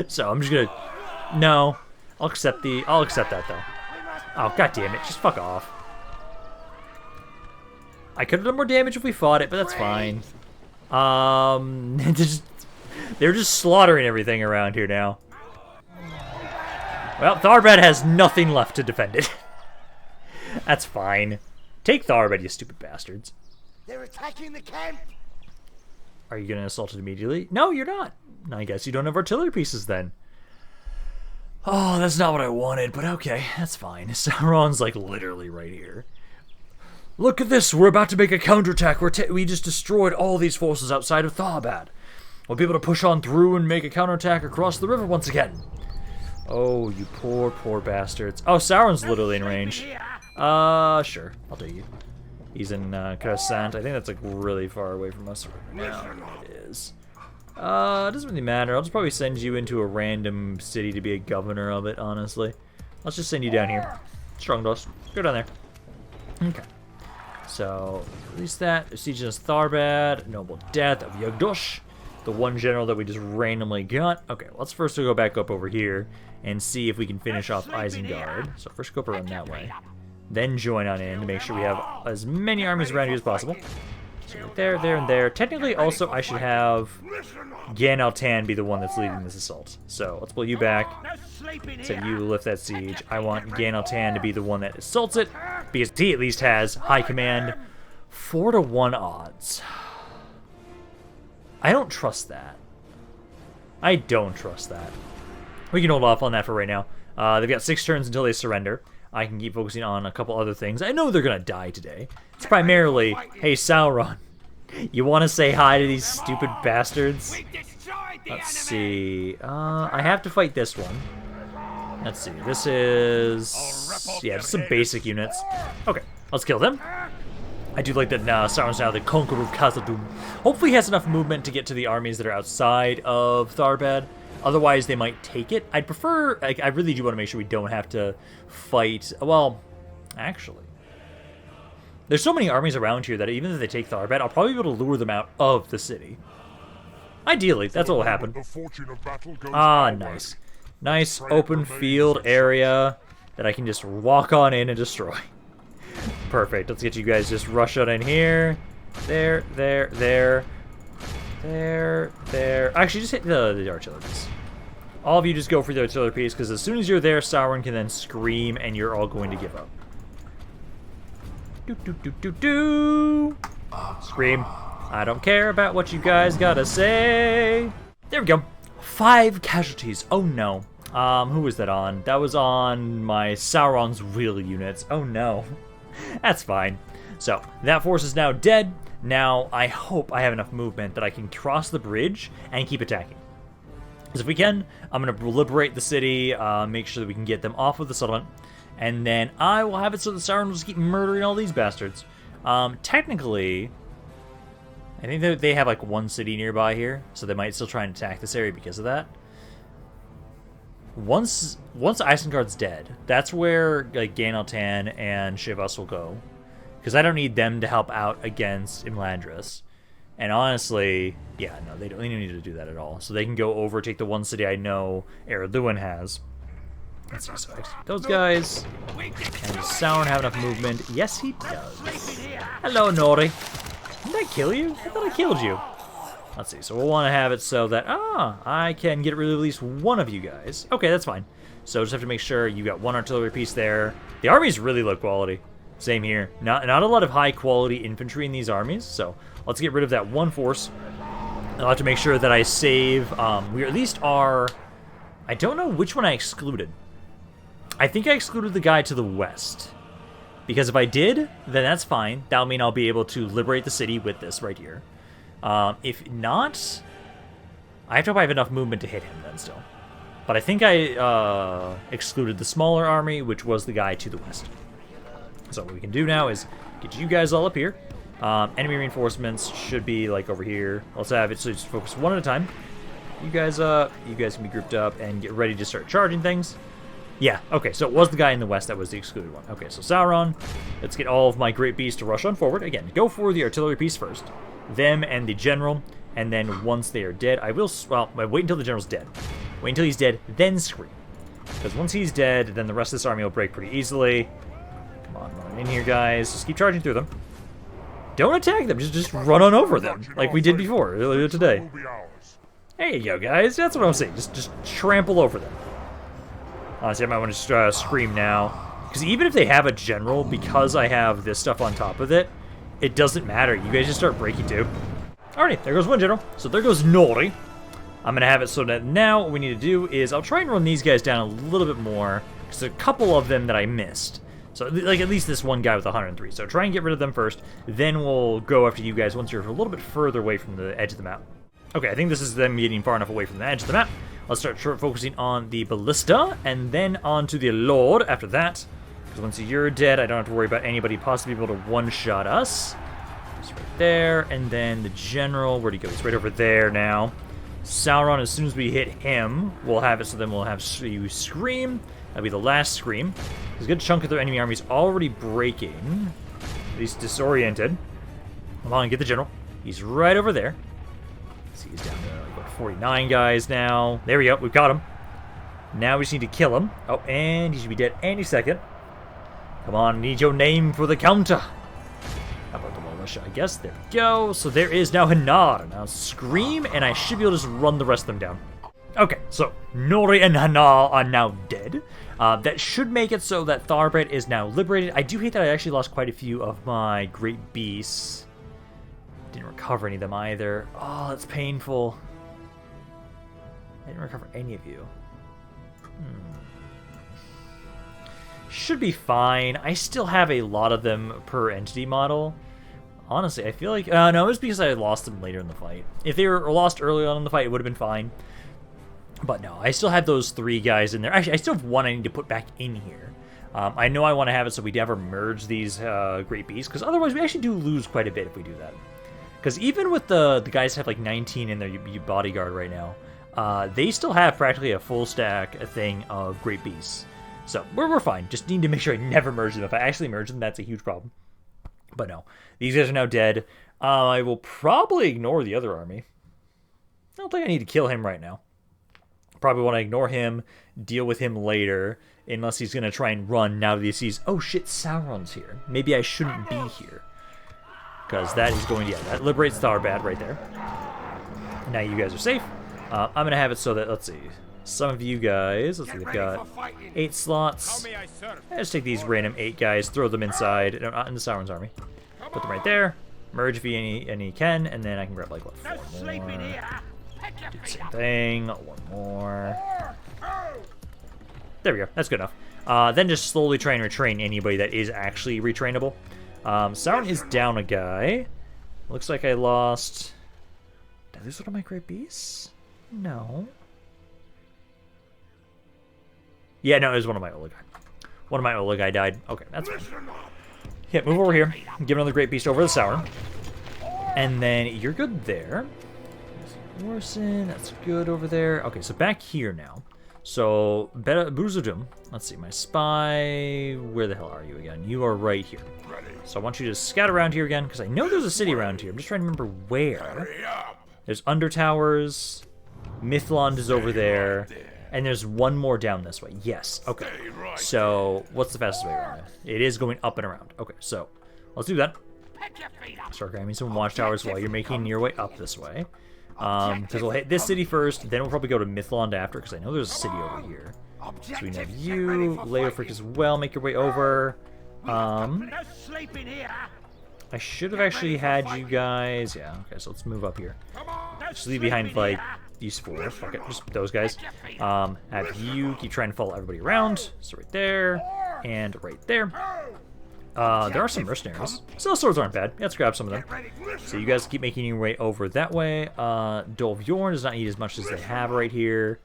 So I'm just going to... No. I'll accept that, though. Oh, god damn it. Just fuck off. I could have done more damage if we fought it, but that's fine. They're just slaughtering everything around here now. Well, Tharbad has nothing left to defend it. That's fine. Take Tharbad, you stupid bastards. They're attacking the camp. Are you going to assault it immediately? No, you're not. I guess you don't have artillery pieces then. Oh, that's not what I wanted, but okay, that's fine. Sauron's like literally right here. Look at this, we're about to make a counterattack. We just destroyed all these forces outside of Tharbad. We'll be able to push on through and make a counterattack across the river once again. Oh, you poor, poor bastards. Oh, Sauron's literally in range. Sure, I'll take you. He's in Khazad-dûm. I think that's like really far away from us right now. It is. It doesn't really matter. I'll just probably send you into a random city to be a governor of it, honestly. Let's just send you down here. Strongdos. Go down there. Okay. So, release that. Siege of Tharbad. Noble death of Yugdush. The one general that we just randomly got. Okay, let's first go back up over here and see if we can finish off Isengard. So first go up around that way. Then join on in to make sure we have as many armies around you as possible. So right there, there, and there. Technically, also, I should have Gan-Altan be the one that's leading this assault. So let's pull you back. So you lift that siege. I want Gan-Altan to be the one that assaults it, because he at least has high command. 4-to-1 odds. I don't trust that. I don't trust that. We can hold off on that for right now. They've got 6 turns until they surrender. I can keep focusing on a couple other things. I know they're gonna die today. It's primarily, hey Sauron, you want to say hi to these stupid bastards? Let's see. I have to fight this one. Let's see. This is, yeah, just some basic units. Okay, let's kill them. I do like that Sauron's now the conqueror of Khazad-dûm. Hopefully he has enough movement to get to the armies that are outside of Tharbad. Otherwise, they might take it. I'd prefer... I really do want to make sure we don't have to fight... Well, actually. There's so many armies around here that even if they take Tharbad, I'll probably be able to lure them out of the city. Ideally, that's what will happen. Ah, nice. Nice open field area that I can just walk on in and destroy. Perfect. Let's get you guys just rush on in here. There, there, there. There, there. Actually, just hit the artillery piece. All of you just go for the artillery piece, because as soon as you're there, Sauron can then scream, and you're all going to give up. Do, do, do, do, do. Scream. I don't care about what you guys gotta say. There we go. 5 casualties. Oh, no. Who was that on? That was on my Sauron's real units. Oh, no. That's fine. So, that force is now dead. Now, I hope I have enough movement that I can cross the bridge and keep attacking. Because if we can, I'm going to liberate the city, make sure that we can get them off of the settlement, and then I will have it so that Sauron will just keep murdering all these bastards. Technically, I think that they have like 1 city nearby here, so they might still try and attack this area because of that. Once Isengard's dead, that's where like Gan-Altan and Shivas will go. Because I don't need them to help out against Imladris. And honestly, yeah, no, they don't need to do that at all. So they can go over, take the 1 city I know Eredluin has. Let's see, so those guys. And does Sauron have enough movement? Yes, he does. Hello, Nori. Did I kill you? I thought I killed you. Let's see, so we'll want to have it so that, I can get rid of at least 1 of you guys. Okay, that's fine. So just have to make sure you got 1 artillery piece there. The army's really low quality. Same here. Not a lot of high-quality infantry in these armies, so let's get rid of that 1 force. I'll have to make sure that I save... we at least are... I don't know which one I excluded. I think I excluded the guy to the west. Because if I did, then that's fine. That'll mean I'll be able to liberate the city with this right here. If not... I have to hope I have enough movement to hit him then still. But I think I excluded the smaller army, which was the guy to the west. So what we can do now is get you guys all up here. Enemy reinforcements should be like over here. Let's have it so just focus 1 at a time. You guys up. You guys can be grouped up and get ready to start charging things. Yeah, okay, so it was the guy in the west that was the excluded one. Okay, so Sauron, let's get all of my great beasts to rush on forward. Again, go for the artillery piece first. Them and the general, and then once they are dead, I will, well, wait until the general's dead. Wait until he's dead, then scream. Because once he's dead, then the rest of this army will break pretty easily. Come on, run in here, guys. Just keep charging through them. Don't attack them. Just run on over them, like we did before, earlier today. There you go, guys. That's what I'm saying. Just trample over them. Honestly, I might want to just scream now. Because even if they have a general, because I have this stuff on top of it, it doesn't matter. You guys just start breaking too. Alrighty, there goes 1 general. So there goes Nori. I'm going to have it so that now what we need to do is I'll try and run these guys down a little bit more, because there's a couple of them that I missed. So, like, at least this one guy with 103. So try and get rid of them first, then we'll go after you guys once you're a little bit further away from the edge of the map. Okay, I think this is them getting far enough away from the edge of the map. Let's start focusing on the Ballista, and then on to the Lord after that. Because once you're dead, I don't have to worry about anybody possibly able to one-shot us. It's right there, and then the General, where'd he go? He's right over there now. Sauron, as soon as we hit him, we'll have it, so then we'll have you scream. That'll be the last scream. There's a good chunk of their enemy army is already breaking. At least disoriented. Come on, get the General. He's right over there. See, he's down to like, what, 49 guys now. There we go, we've got him. Now we just need to kill him. Oh, and he should be dead any second. Come on, need your name for the counter. How about the militia, I guess? There we go. So there is now Hanar. Now scream, and I should be able to just run the rest of them down. Okay, so Nori and Hanar are now dead. That should make it so that Tharbad is now liberated. I do hate that I actually lost quite a few of my great beasts. Didn't recover any of them either. Oh, that's painful. I didn't recover any of you. Should be fine. I still have a lot of them per entity model. Honestly, I feel like... no, it was because I lost them later in the fight. If they were lost early on in the fight, it would have been fine. But no, I still have those 3 guys in there. Actually, I still have 1 I need to put back in here. I know I want to have it so we never merge these Great Beasts, because otherwise we actually do lose quite a bit if we do that. Because even with the guys that have like 19 in their bodyguard right now, they still have practically a full stack thing of Great Beasts. So we're fine. Just need to make sure I never merge them. If I actually merge them, that's a huge problem. But no, these guys are now dead. I will probably ignore the other army. I don't think I need to kill him right now. Probably want to ignore him, deal with him later, unless he's going to try and run now that he sees, oh shit, Sauron's here. Maybe I shouldn't be here. Because that is going to, yeah, that liberates Tharbad right there. Now you guys are safe. I'm going to have it so that, let's see, some of you guys, let's see, they've got 8 slots. Let's take these random 8 guys, throw them inside, no, not into Sauron's army. Put them right there, merge if any can, and then I can grab like, what, 4 more. Do the same thing, 1 more. There we go, that's good enough. Then just slowly try and retrain anybody that is actually retrainable. Sauron is down a guy. Looks like I lost... Did I lose one of my Great Beasts? No. Yeah, no, it was one of my Olagai. One of my Olagai died. Okay, that's fine. Yeah, move over here. Give another Great Beast over to Sauron. And then you're good there. Worsen, that's good over there. Okay, so back here now. So, Khazad-dûm. Let's see, my spy... Where the hell are you again? You are right here. So I want you to scout around here again, because I know there's a city around here. I'm just trying to remember where. There's Undertowers. Mithlond is over there. And there's one more down this way. Yes, okay. So, what's the fastest way around it? It is going up and around. Okay, so, let's do that. Start grabbing some watchtowers while you're making your way up this way. Because we'll hit this city first, then we'll probably go to Mithlond after, because I know there's a city over here. So we can have you, Leofric as well, make your way over. I should have actually had you guys... Yeah, okay, so let's move up here. Just leave behind, like, these 4. Fuck it, just those guys. Have you keep trying to follow everybody around. So right there, and right there. There are some mercenaries. Still, swords aren't bad. Let's grab some of them. So you guys keep making your way over that way. Dol Vorn does not need as much as they have right here.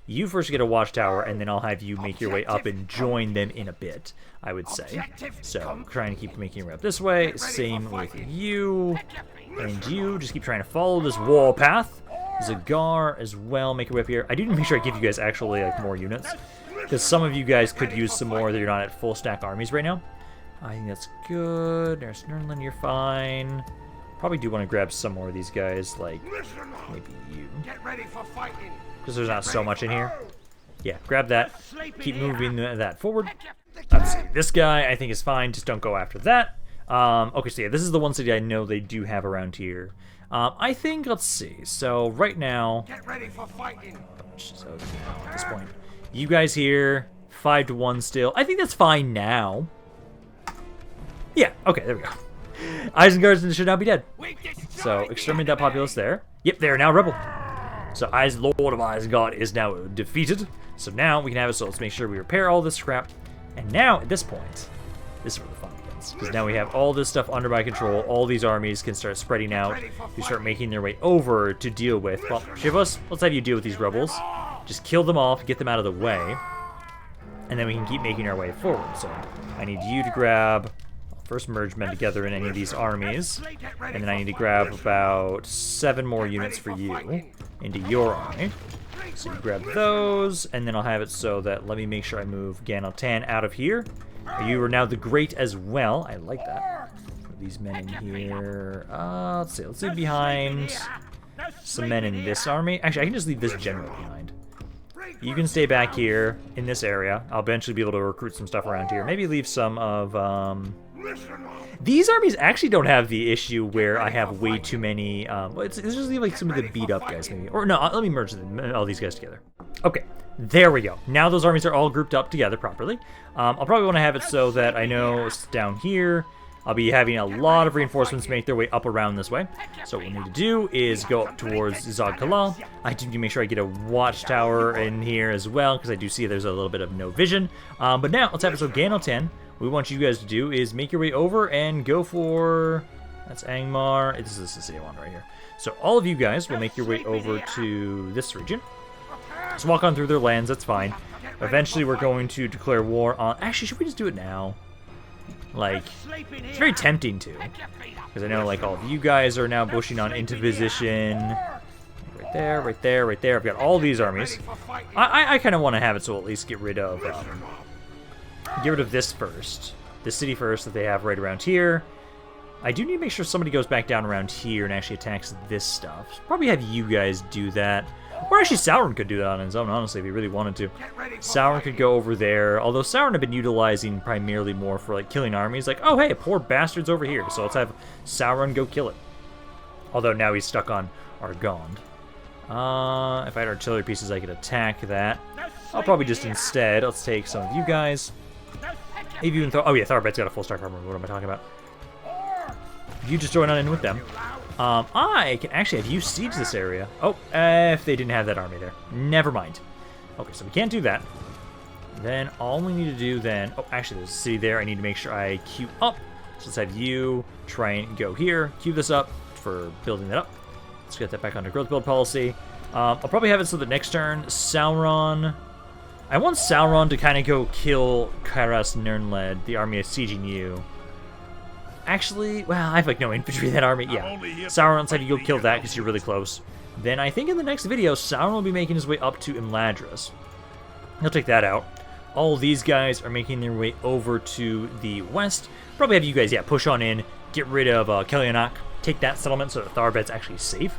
You first get a watchtower, and then I'll have you make your way up and join them in a bit, I would say. So, trying to keep making your way up this way. Same with you. And you, just keep trying to follow this wall path. Zagar as well, make your way up here. I do need to make sure I give you guys actually like more units, because some of you guys could use some more that you're not at full stack armies right now. I think that's good. There's Nernlin, you're fine. Probably do want to grab some more of these guys, like maybe you. Get ready for fighting. Because there's not so much in here. Yeah, grab that. Keep moving that forward. Let's see. This guy I think is fine. Just don't go after that. Okay, so yeah, this is the one city I know they do have around here. I think, let's see. So right now, Get ready for fighting. so at this point, you guys here, 5-1 still. I think that's fine now. Yeah, okay, there we go. ISENGARD should now be dead. So exterminate that populace there. Yep, they are now rebel. So Lord of Isengard is now defeated. So now we can have it. So let's make sure we repair all this crap. And now at this point, this is where the fun begins. Because now we have all this stuff under my control. All these armies can start spreading out. You start making their way over to deal with. Well, Shivas, let's have you deal with these rebels. Just kill them off, get them out of the way. And then we can keep making our way forward. So I need you to grab... First merge men together in any of these armies. And then I need to grab about 7 more units for you into your army. So you grab those, and then I'll have it so that, let me make sure I move Ganaltan out of here. You are now the Great as well. I like that. Put these men in here. Let's see. Let's leave behind some men in this army. Actually, I can just leave this general behind. You can stay back here in this area. I'll eventually be able to recruit some stuff around here. Maybe leave some of... These armies actually don't have the issue where I have way too many... let's just leave like some of the beat up guys maybe. Or no, let me merge all these guys together. Okay, there we go. Now those armies are all grouped up together properly. I'll probably want to have it so that I know it's down here. I'll be having a lot of reinforcements make their way up around this way. So what we need to do is go up towards Zod-Kala. I do need to make sure I get a watchtower in here as well, because I do see there's a little bit of no vision. But now, let's have it so Ganaltan. What we want you guys to do is make your way over and go for... That's Angmar. This is the city I want right here. So all of you guys will make your way over to this region. Just walk on through their lands, that's fine. Eventually we're going to declare war on... Actually, should we just do it now? Like, it's very tempting to. Because I know, like, all of you guys are now pushing on into position. Right there, right there, right there. I've got all these armies. I kind of want to have it so we'll at least get rid of this first. This city first that they have right around here. I do need to make sure somebody goes back down around here and actually attacks this stuff. Probably have you guys do that. Or actually Sauron could do that on his own, honestly, if he really wanted to. Sauron could go over there. Although Sauron had been utilizing primarily more for like killing armies. Like, oh hey, poor bastard's over here. So let's have Sauron go kill it. Although now he's stuck on Argond. If I had artillery pieces, I could attack that. I'll probably just instead, let's take some of you guys. Maybe even oh yeah, Tharbet's got a full stack armor. What am I talking about? You just join on in with them. I can actually have you siege this area. Oh, if they didn't have that army there. Never mind. Okay, so we can't do that. Then all we need to do then... Oh, actually, there's a city there. I need to make sure I queue up. So let's have you try and go here. Queue this up for building that up. Let's get that back under growth build policy. I'll probably have it so that next turn, Sauron... I want Sauron to kind of go kill Kairas Nirnled, the army of sieging you. Actually, well, I have like no infantry in that army. Yeah, Sauron said you go kill that because you're really close. Then I think in the next video, Sauron will be making his way up to Imladris. He'll take that out. All of these guys are making their way over to the west. Probably have you guys, yeah, push on in, get rid of Kelionak, take that settlement so that Tharbet's actually safe.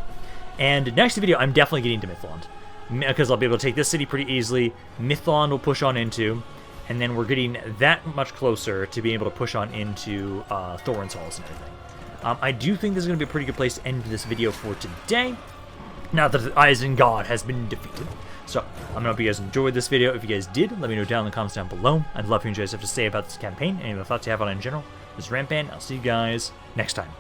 And next video, I'm definitely getting to Mithlond, because I'll be able to take this city pretty easily. Mithlond will push on into, and then we're getting that much closer to being able to push on into Thorin's Halls and everything. I do think this is going to be a pretty good place to end this video for today, now that Isengard has been defeated. So, I'm going to hope you guys enjoyed this video. If you guys did, let me know down in the comments down below. I'd love hearing what you guys have to say about this campaign, any of the thoughts you have on it in general. This is Rampaned. I'll see you guys next time.